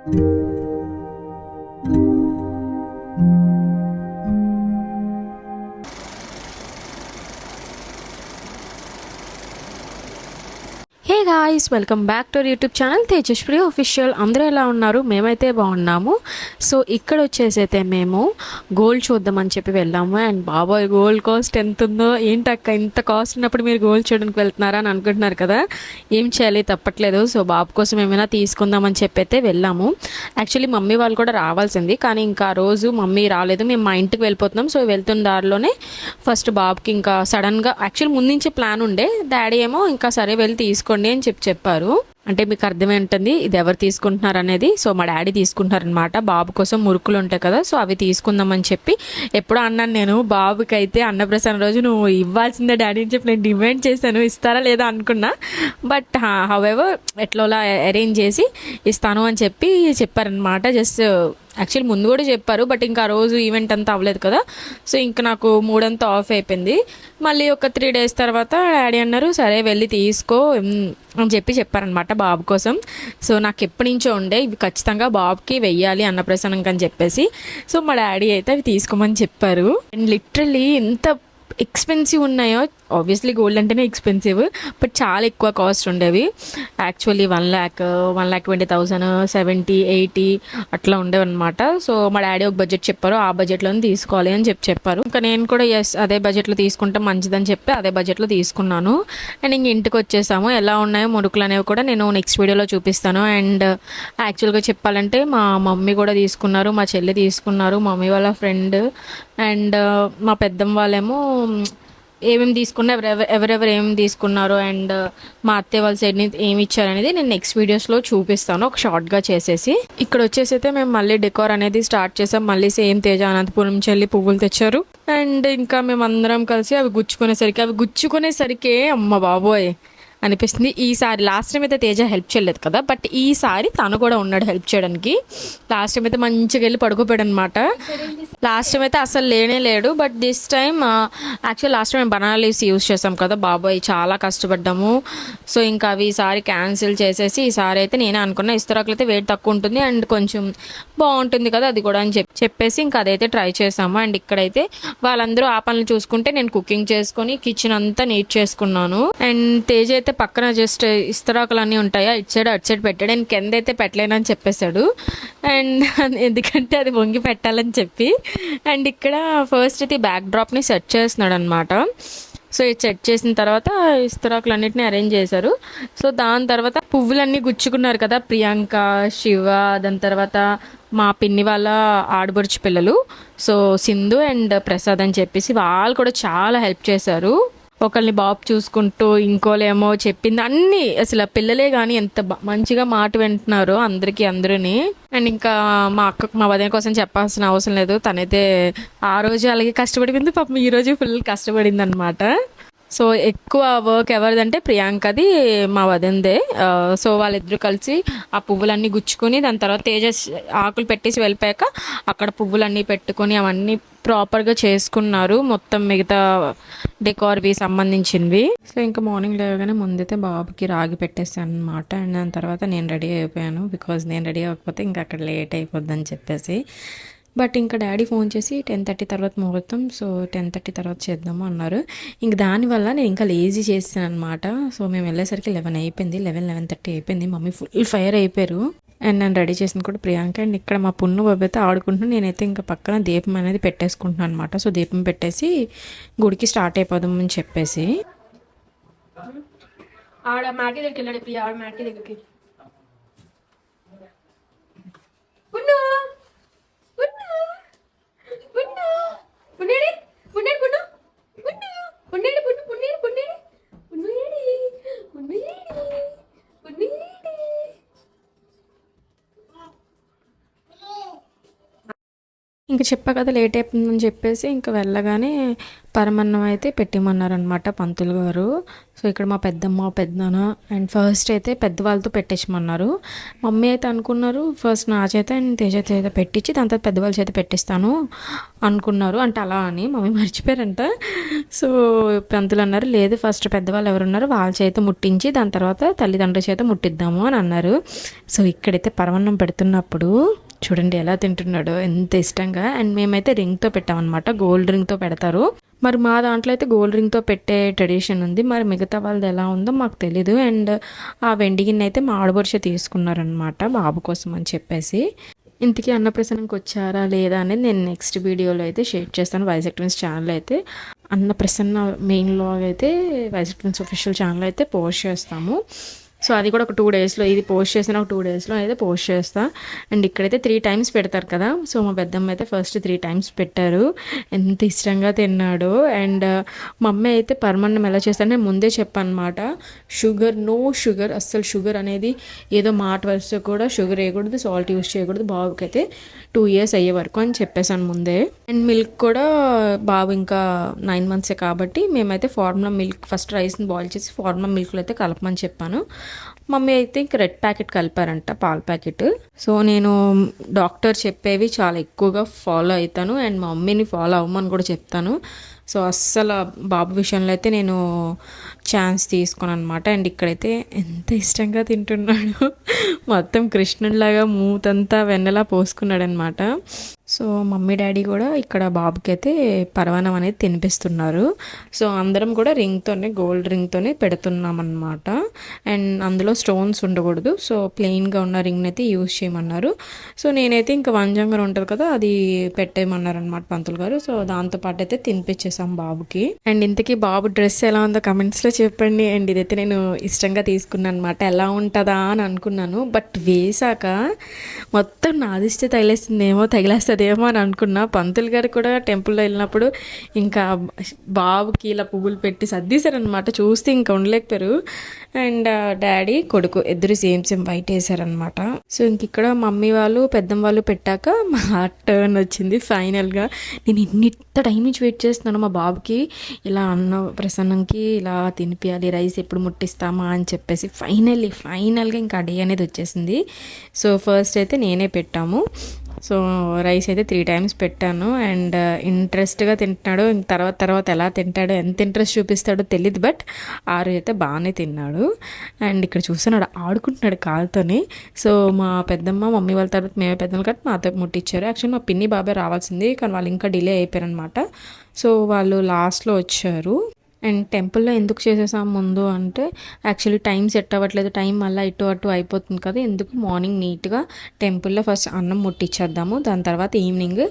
Hey guys, welcome back to YouTube channel Tejasri official. అందరూ ఎలా ఉన్నారు? మేమైతే బాగున్నాము. సో ఇక్కడ వచ్చేసి అయితే మేము గోల్డ్ చూద్దామని చెప్పి వెళ్ళాము. అండ్ బాబాయ్, గోల్డ్ కాస్ట్ ఎంత ఉందో ఏంటక్క, ఇంత కాస్ట్ ఉన్నప్పుడు మీరు గోల్డ్ చూడడానికి వెళ్తున్నారా అని అనుకుంటున్నారు కదా. ఏం చేయాలి, తప్పట్లేదు. సో బాబు కోసం ఏమైనా తీసుకుందామని చెప్పి అయితే వెళ్ళాము. యాక్చువల్లీ మమ్మీ వాళ్ళు కూడా రావాల్సింది, కానీ ఇంకా ఆ రోజు మమ్మీ రాలేదు. మేము మా ఇంటికి వెళ్ళిపోతున్నాం. సో వెళ్తున్న దారిలోనే ఫస్ట్ బాబుకి ఇంకా సడన్గా యాక్చువల్లీ ముందు నుంచి ప్లాన్ ఉండే, డాడీ ఏమో ఇంకా సరే వెళ్ళి తీసుకోండి అని చెప్పారు. అంటే మీకు అర్థమై ఉంటుంది ఇది ఎవరు తీసుకుంటున్నారు అనేది. సో మా డాడీ తీసుకుంటున్నారనమాట. బాబు కోసం మురుకులు ఉంటాయి కదా, సో అవి తీసుకుందామని చెప్పి ఎప్పుడో అన్నాను నేను, బాబుకి అయితే అన్నప్రసాదం రోజు నువ్వు ఇవ్వాల్సిందే డాడీ అని చెప్పి నేను డిమాండ్ చేశాను. ఇస్తారా లేదా అనుకున్నా, బట్ హౌఎవర్ ఎట్లా అరేంజ్ చేసి ఇస్తాను అని చెప్పి చెప్పారనమాట. జస్ట్ యాక్చువల్లీ ముందు కూడా చెప్పారు, బట్ ఇంకా ఆ రోజు ఈవెంట్ అంతా అవ్వలేదు కదా. సో ఇంకా నాకు మూడంతా ఆఫ్ అయిపోయింది. మళ్ళీ ఒక 3 days తర్వాత డాడీ అన్నారు సరే వెళ్ళి తీసుకో అని చెప్పారనమాట బాబు కోసం. సో నాకు ఎప్పటి నుంచో ఉండే ఇవి ఖచ్చితంగా బాబుకి వెయ్యాలి అన్నప్రసన్నంకి అని చెప్పేసి. సో మా డాడీ అయితే అవి తీసుకోమని చెప్పారు. అండ్ లిటరల్లీ ఎంత ఎక్స్పెన్సివ్ ఉన్నాయో. ఆబ్వియస్లీ గోల్డ్ అంటేనే ఎక్స్పెన్సివ్, బట్ చాలా ఎక్కువ కాస్ట్ ఉండేవి. యాక్చువల్లీ 1,20,000 70 80 అట్లా ఉండేవి అనమాట. సో మా డాడీ ఒక బడ్జెట్ చెప్పారు, ఆ బడ్జెట్లోనే తీసుకోవాలి అని చెప్పారు. ఇంకా నేను కూడా అదే బడ్జెట్లో తీసుకుంటే మంచిదని చెప్పి అదే బడ్జెట్లో తీసుకున్నాను. అండ్ ఇంక ఇంటికి వచ్చేసాము. ఎలా ఉన్నాయో మురుకులు అనేవి కూడా నేను నెక్స్ట్ వీడియోలో చూపిస్తాను. అండ్ యాక్చువల్గా చెప్పాలంటే మా మమ్మీ కూడా తీసుకున్నారు, మా చెల్లి తీసుకున్నారు, మమ్మీ వాళ్ళ ఫ్రెండ్ అండ్ మా పెద్దమ్మ వాళ్ళేమో ఏమేమి తీసుకున్నారు, ఎవరెవరు ఏమేమి తీసుకున్నారు అండ్ మా అత్తయ్య వాళ్ళ సైడ్ నుంచి ఏమి ఇచ్చారనేది నేను నెక్స్ట్ వీడియోస్లో చూపిస్తాను ఒక షార్ట్గా చేసేసి. ఇక్కడ వచ్చేసి అయితే మేము మళ్ళీ డెకోర్ అనేది స్టార్ట్ చేసాం. మళ్ళీ సేమ్ తేజ అనంతపురం చెల్లి పువ్వులు తెచ్చారు. అండ్ ఇంకా మేము అందరం కలిసి అవి గుచ్చుకునేసరికి అమ్మ బాబోయ్ అనిపిస్తుంది. ఈసారి లాస్ట్ టైం అయితే తేజ హెల్ప్ చేయలేదు కదా, బట్ ఈసారి తను కూడా ఉన్నాడు హెల్ప్ చేయడానికి. లాస్ట్ టైం అయితే మంచిగా వెళ్ళి పడుకోపోయాడు అనమాట. లాస్ట్ టైం అయితే అసలు లేడు, but this time actual last time మేము బనానా లీవ్స్ యూజ్ చేసాం కదా, బాబాయ్ చాలా కష్టపడ్డాము. సో ఇంకా అవి ఈసారి క్యాన్సిల్ చేసేసి ఈసారి అయితే నేనే అనుకున్నా ఇస్తరాకులు అయితే వెయిట్ తక్కువ ఉంటుంది అండ్ కొంచెం బాగుంటుంది కదా అది కూడా అని చెప్పేసి ఇంకా అదైతే ట్రై చేసాము. అండ్ ఇక్కడైతే వాళ్ళందరూ ఆ పనులు చూసుకుంటే నేను కుకింగ్ చేసుకొని కిచెన్ అంతా నీట్ చేసుకున్నాను. అండ్ తేజ అయితే పక్కన జస్ట్ ఇస్తరాకులు అన్నీ ఉంటాయా ఇటు సైడ్ అటు సైడ్ పెట్టాడు. నేను కింద అయితే పెట్టలేనని చెప్పేశాడు. అండ్ ఎందుకంటే అది వంగి పెట్టాలని చెప్పి. అండ్ ఇక్కడ ఫస్ట్ అయితే బ్యాక్ డ్రాప్ని సెట్ చేస్తున్నాడు అనమాట. సో ఇది సెట్ చేసిన తర్వాత ఇస్తరాకులు అన్నిటిని అరేంజ్ చేశారు. సో దాని తర్వాత పువ్వులన్నీ గుచ్చుకున్నారు కదా ప్రియాంక, శివ, దాని తర్వాత మా పిన్ని వాళ్ళ ఆడబడుచు పిల్లలు, సో సింధు అండ్ ప్రసాద్ అని చెప్పేసి వాళ్ళు కూడా చాలా హెల్ప్ చేశారు. ఒకరిని బాబు చూసుకుంటూ ఇంకోలేమో చెప్పింది అన్నీ అసలు పిల్లలే కానీ ఎంత మంచిగా మాట వింటున్నారో అందరూని. అండ్ ఇంకా మా వదిన కోసం చెప్పాల్సిన అవసరం లేదు, తనైతే ఆ రోజు అలాగే కష్టపడింది, పాపం ఈ రోజు ఫుల్ కష్టపడింది అనమాట. సో ఎక్కువ వర్క్ ఎవరిదంటే ప్రియాంకది, మా వదినదే. సో వాళ్ళిద్దరూ కలిసి ఆ పువ్వులన్నీ గుచ్చుకొని దాని తర్వాత తేజస్ ఆకులు పెట్టేసి వెళ్ళిపోయాక అక్కడ పువ్వులన్నీ పెట్టుకొని అవన్నీ ప్రాపర్గా చేసుకున్నారు, మొత్తం మిగతా డెకార్వి సంబంధించినవి. సో ఇంకా మార్నింగ్ లేవగానే ముందైతే బాబుకి రాగి పెట్టేసాను అనమాట. అండ్ దాని తర్వాత నేను రెడీ అయిపోయాను, బికాజ్ నేను రెడీ అవ్వకపోతే ఇంకా అక్కడ లేట్ అయిపోద్దని చెప్పేసి. బట్ ఇంకా డాడీ ఫోన్ చేసి 10:30 తర్వాత ముహూర్తం, సో 10:30 తర్వాత చేద్దాము అన్నారు. ఇంక దానివల్ల నేను ఇంకా లేజీ చేసాను అనమాట. సో మేము వెళ్ళేసరికి 11 అయిపోయింది, 11:30 అయిపోయింది. మమ్మీ ఫుల్ ఫైర్ అయిపోయారు. అండ్ నేను రెడీ చేసింది కూడా ప్రియాంక. అండ్ ఇక్కడ మా పున్ను బాబు అయితే ఆడుకుంటున్నాను, నేనైతే ఇంకా పక్కన దీపం అనేది పెట్టేసుకుంటున్నాను అనమాట. సో దీపం పెట్టేసి గుడికి స్టార్ట్ అయిపోదామని చెప్పేసి ఆడ మ్యాటీ దగ్గరికి వెళ్ళాడు. ప్రియా ఆడ మ్యాటీ దగ్గరికి ఇంక చెప్పా కదా లేట్ అయిపోతుందని చెప్పేసి ఇంక వెళ్ళగానే పరమన్నం అయితే పెట్టిమన్నారనమాట పంతులు గారు. సో ఇక్కడ మా పెద్దమ్మ పెద్దనాన్న అండ్ ఫస్ట్ అయితే పెద్దవాళ్ళతో పెట్టించమన్నారు. మమ్మీ అయితే అనుకున్నారు ఫస్ట్ నా చేత అండ్ తేజ చేత పెట్టించి దాని తర్వాత పెద్దవాళ్ళ చేత పెట్టిస్తాను అనుకున్నారు. అంటే అలా అని మమ్మీ మర్చిపోయారంట. సో పంతులు అన్నారు లేదు ఫస్ట్ పెద్దవాళ్ళు ఎవరున్నారో వాళ్ళ చేత ముట్టించి దాని తర్వాత తల్లిదండ్రుల చేత ముట్టిద్దాము అని అన్నారు. సో ఇక్కడైతే పరమన్నం పెడుతున్నప్పుడు చూడండి ఎలా తింటున్నాడో ఎంత ఇష్టంగా. అండ్ మేమైతే రింగ్తో పెట్టామన్నమాట, గోల్డ్ రింగ్తో పెడతారు. మరి మా దాంట్లో అయితే గోల్డ్ రింగ్తో పెట్టే ట్రెడిషన్ ఉంది, మరి మిగతా వాళ్ళది ఎలా ఉందో మాకు తెలీదు. అండ్ ఆ వెండి గిన్నె అయితే మా ఆడబడుచ తీసుకున్నారనమాట బాబు కోసం అని చెప్పేసి. ఇంతకీ అన్నప్రసన్నకి వచ్చారా లేదా అనేది నేను నెక్స్ట్ వీడియోలో అయితే షేర్ చేస్తాను. వైజాగ్ ట్విన్స్ ఛానల్ అయితే అన్నప్రసన్న మెయిన్ లాగ్ అయితే వైజాగ్ ట్విన్స్ ఆఫీషియల్ ఛానల్ అయితే పోస్ట్ చేస్తాము. సో అది కూడా ఒక 2 డేస్లో, ఇది పోస్ట్ చేసిన ఒక 2 డేస్లో అయితే పోస్ట్ చేస్తా. అండ్ ఇక్కడైతే 3 టైమ్స్ పెడతారు కదా. సో మా పెద్దమ్మ అయితే ఫస్ట్ 3 టైమ్స్ పెట్టారు, ఎంత ఇష్టంగా తిన్నాడు. అండ్ మమ్మీ అయితే పరమాన్నం ఎలా చేస్తారని ముందే చెప్పాను అనమాట. షుగర్, నో షుగర్, అస్సలు షుగర్ అనేది ఏదో మాట వరుస కూడా షుగర్ వేయకూడదు, సాల్ట్ యూస్ చేయకూడదు, బాబుకి అయితే 2 ఇయర్స్ అయ్యే వరకు అని చెప్పేసాను ముందే. అండ్ మిల్క్ కూడా బాబు ఇంకా 9 మంత్సే కాబట్టి మేమైతే ఫార్ములా మిల్క్ ఫస్ట్ రైస్ని బాయిల్ చేసి ఫార్ములా మిల్క్లో అయితే కలపమని చెప్పాను. మమ్మీ అయితే ఇంక రెడ్ ప్యాకెట్ కలిపారంట, పాల ప్యాకెట్. సో నేను డాక్టర్ చెప్పేవి చాలా ఎక్కువగా ఫాలో అవుతాను అండ్ మా మమ్మీని ఫాలో అవ్వమని కూడా చెప్తాను. సో అస్సలు బాబు విషయంలో అయితే నేను ఛాన్స్ తీసుకున్నాను అనమాట. అండ్ ఇక్కడైతే ఎంత ఇష్టంగా తింటున్నాడు, మొత్తం కృష్ణుడిలాగా మూతంతా వెన్నెలా పోసుకున్నాడు అనమాట. సో మమ్మీ డాడీ కూడా ఇక్కడ బాబుకి అయితే పరవాన్నం అనేది తినిపిస్తున్నారు. సో అందరం కూడా రింగ్తోనే, గోల్డ్ రింగ్తోనే పెడుతున్నాం అనమాట. అండ్ అందులో స్టోన్స్ ఉండకూడదు, సో ప్లెయిన్గా ఉన్న రింగ్ని అయితే యూజ్ చేయమన్నారు. సో నేనైతే ఇంకా వంజంగా ఉంటుంది కదా అది పెట్టేయమన్నారు అనమాట పంతులు గారు. సో దాంతోపాటు అయితే తినిపించేసాం బాబుకి. అండ్ ఇంతకీ బాబు డ్రెస్ ఎలా ఉందో కమెంట్స్లో చెప్పండి. అండ్ ఇదైతే నేను ఇష్టంగా తీసుకున్నాను అనమాట, ఎలా ఉంటుందా అని అనుకున్నాను. బట్ వేసాక మొత్తం నాదిస్తే తగిలేస్తుందేమో అని అనుకున్నా. పంతులు గారు కూడా టెంపుల్లో వెళ్ళినప్పుడు ఇంకా బాబుకి ఇలా పువ్వులు పెట్టి సర్దీశారనమాట, చూస్తే ఇంకా ఉండలేకపోయారు. అండ్ డాడీ కొడుకు ఇద్దరు సేమ్ వైట్ వేసారనమాట. సో ఇంక ఇక్కడ మమ్మీ వాళ్ళు పెద్దమ్మ వాళ్ళు పెట్టాక మా టర్న్ వచ్చింది ఫైనల్గా. నేను ఇంత టైం నుంచి వెయిట్ చేస్తున్నాను మా బాబుకి ఇలా అన్న ప్రసన్నంకి ఇలా తినిపించాలి, రైస్ ఎప్పుడు ముట్టిస్తామా అని చెప్పేసి ఫైనల్గా ఇంకా డే అనేది వచ్చేసింది. సో ఫస్ట్ అయితే నేనే పెట్టాము. సో రైస్ అయితే 3 టైమ్స్ పెట్టాను. అండ్ ఇంట్రెస్ట్గా తింటున్నాడు. తర్వాత ఎలా తింటాడో, ఎంత ఇంట్రెస్ట్ చూపిస్తాడో తెలియదు, బట్ ఆరు అయితే బాగానే తిన్నాడు. అండ్ ఇక్కడ చూస్తున్నాడు, ఆడుకుంటున్నాడు కాలుతోని. సో మా పెద్దమ్మ మమ్మీ వాళ్ళ తర్వాత మేమే పెద్దమ్మ కాబట్టి మాతో ముట్టించారు. యాక్చువల్లీ మా పిన్ని బాబాయ్ రావాల్సింది, కానీ వాళ్ళు ఇంకా డిలే అయిపోయారు అనమాట. సో వాళ్ళు లాస్ట్లో వచ్చారు. అండ్ టెంపుల్లో ఎందుకు చేసేసాం ముందు అంటే యాక్చువల్లీ టైం సెట్ అవ్వట్లేదు, టైం మళ్ళీ ఇటు అటు అయిపోతుంది కదా, ఎందుకు మార్నింగ్ నీట్గా టెంపుల్లో ఫస్ట్ అన్నం ముట్టించేద్దాము, దాని తర్వాత ఈవినింగ్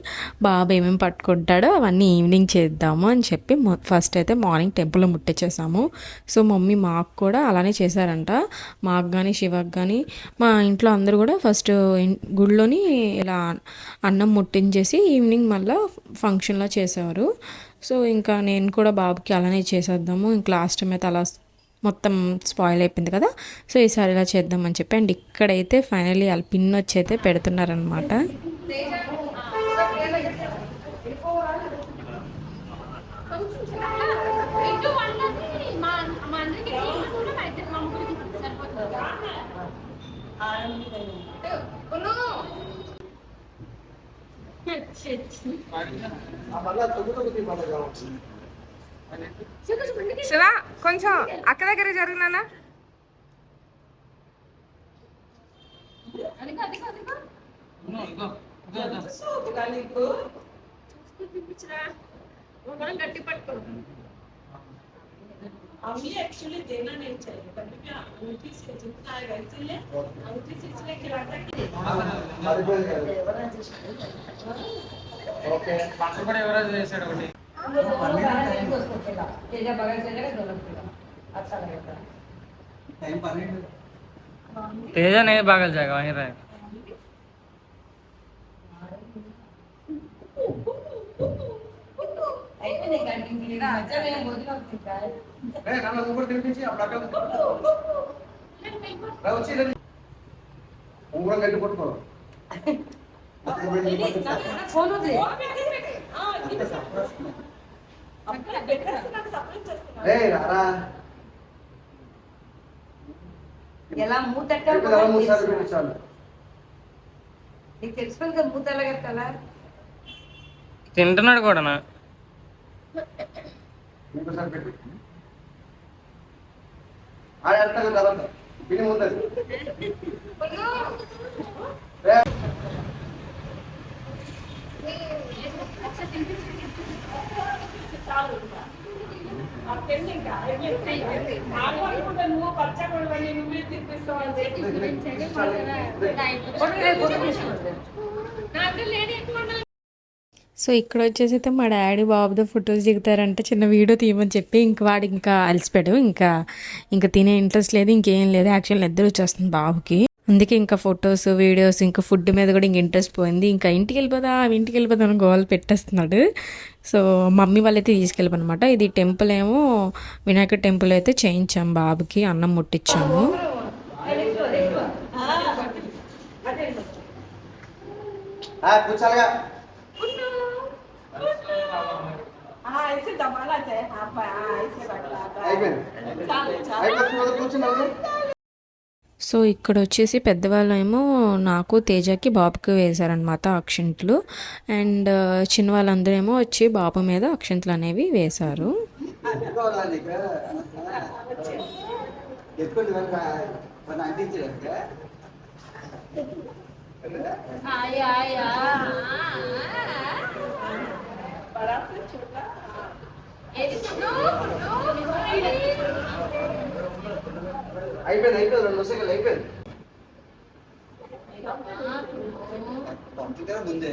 బాబు ఏమేమి పట్టుకుంటాడో అవన్నీ ఈవినింగ్ చేద్దాము అని చెప్పి ఫస్ట్ అయితే మార్నింగ్ టెంపుల్లో ముట్టించేసాము. సో మమ్మీ మాకు కూడా అలానే చేశారంట, మాకు కానీ శివకు కానీ. మా ఇంట్లో అందరూ కూడా ఫస్ట్ గుడిలోని ఇలా అన్నం ముట్టించేసి ఈవినింగ్ మళ్ళీ ఫంక్షన్లో చేసేవారు. సో ఇంకా నేను కూడా బాబుకి అలానే చేసేద్దాము, ఇంక లాస్ట్ టైం అయితే అలా మొత్తం స్పాయిల్ అయిపోయింది కదా, సో ఈసారి ఇలా చేద్దామని చెప్పి. అండ్ ఇక్కడైతే ఫైనల్లీ వాళ్ళ పిన్ వచ్చి అయితే పెడుతున్నారనమాట. శివా కొంచెం అక్క దగ్గర జరుగునా. गट्टी पटको अभी एक्चुअली देना नहीं चाहिए, कभी भी अंगूठी से जितना आएगा इसीलिए अंगूठी से इसलिए खिलाता कि ओके पांच बड़े एवरेज చేసాడు ఒకటి तेजा बगल चलेगा दोनों अच्छा लगेगा टाइम पानी तेजा नहीं बगल जाएगा वहीं रहेगा ऐसे नहीं कंटिन्यू ना अच्छा मैं बोल रहा हूं ठीक है मैं खाना ऊपर दिल पीछे अपना का రా వచ్చి ఊరం గట్టి పట్టుకో ఫోన్ వదిలే. ఎలా మూత నీకు తెలుసుకోవాలి కదా, మూత ఎలా కట్టాలా. తింటున్నాడు కూడా నా సో ఇక్కడ వచ్చేసి అయితే మా డాడీ బాబుతో ఫొటోస్ దిగుతారంటే చిన్న వీడియో తీయమని చెప్పి ఇంక వాడు ఇంకా అలసిపోయాడు. ఇంకా తినే ఇంట్రెస్ట్ లేదు, ఇంకేం లేదు. యాక్చువల్ నిద్ర వచ్చేస్తుంది బాబుకి. అందుకే ఇంకా ఫొటోస్ వీడియోస్ ఇంకా ఫుడ్ మీద కూడా ఇంక ఇంట్రెస్ట్ పోయింది. ఇంకా ఇంటికి వెళ్ళిపోదా అని గోల్ పెట్టేస్తున్నాడు. సో మమ్మీ వాళ్ళైతే తీసుకెళ్ళిపోనమాట. ఇది టెంపుల్ ఏమో వినాయక టెంపుల్ అయితే చేయించాం బాబుకి, అన్నం ముట్టించాము. సో ఇక్కడ వచ్చేసి పెద్దవాళ్ళు ఏమో నాకు తేజకి బాబుకి వేశారనమాట అక్షింతలు. అండ్ చిన్న వాళ్ళందరూ ఏమో వచ్చి బాబు మీద అక్షింతలు అనేవి వేశారు. అయిపోయింది 2 సెకండ్లు అయిపోయింది. ముందే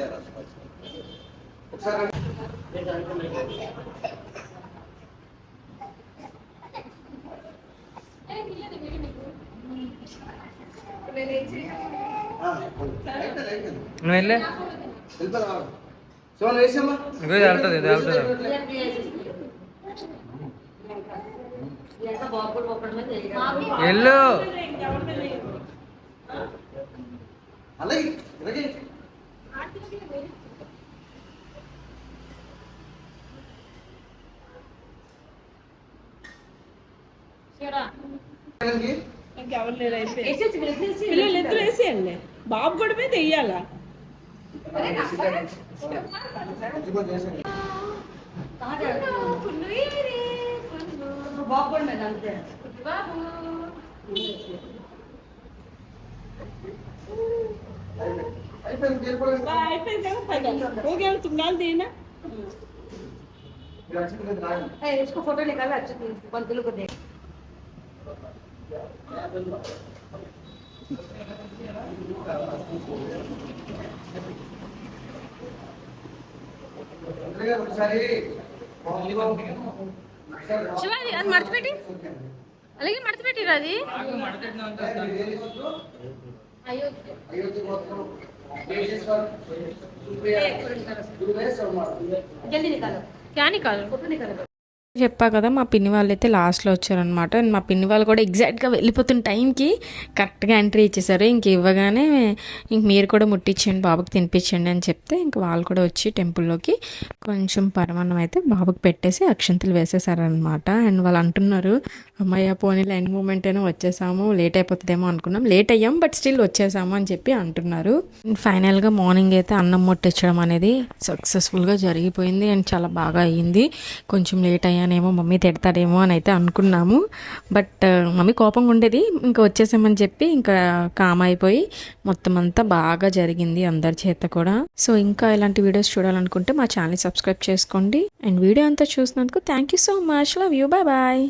ఒకసారి నువ్వు వెళ్ళే సోన్ వేసమ్మా వెళ్తుంది వెళ్ళు. అలాగే అలాగే పిల్లలు వేసేయండి, బాబు కూడా మీద వెయ్యాలా. బాబు కూడా మీద అంతే. इसको फोटो निकाला अच्छे पंतुल को देख. శివాజీ అది మడతపెట్టి అలాగే మడతపెట్టిరు అది. जल्दी निकालो क्या निकालो. फोटो निकालो. చెప్పా కదా మా పిన్ని వాళ్ళు అయితే లాస్ట్లో వచ్చారనమాట. మా పిన్ని వాళ్ళు కూడా ఎగ్జాక్ట్గా వెళ్ళిపోతున్న టైంకి కరెక్ట్గా ఎంట్రీ ఇచ్చేసారు. ఇంక ఇవ్వగానే ఇంక మీరు కూడా ముట్టించండి బాబుకి తినిపించండి అని చెప్తే ఇంక వాళ్ళు కూడా వచ్చి టెంపుల్లోకి కొంచెం పరమాన్నం అయితే బాబుకి పెట్టేసి అక్షంతలు వేసేసారనమాట. అండ్ వాళ్ళు అంటున్నారు, అమ్మయ్య పోనీలో ఎండ్ మూమెంట్ అయినా వచ్చేసాము, లేట్ అయిపోతుందేమో అనుకున్నాం, లేట్ అయ్యాం బట్ స్టిల్ వచ్చేసాము అని చెప్పి అంటున్నారు. ఫైనల్గా మార్నింగ్ అయితే అన్నం ముట్టించడం అనేది సక్సెస్ఫుల్గా జరిగిపోయింది అండ్ చాలా బాగా అయ్యింది. కొంచెం లేట్ అయ్యానేమో మమ్మీ తిడతాడేమో అని అయితే అనుకున్నాము. బట్ మమ్మీ కోపంగా ఉండేది, ఇంకా వచ్చేసామని చెప్పి ఇంకా కామ్ అయిపోయి మొత్తం అంతా బాగా జరిగింది అందరి చేత కూడా. సో ఇంకా ఇలాంటి వీడియోస్ చూడాలనుకుంటే మా ఛానల్ సబ్స్క్రైబ్ చేసుకోండి. అండ్ వీడియో అంతా చూసినందుకు thank you so much. Love you. Bye bye.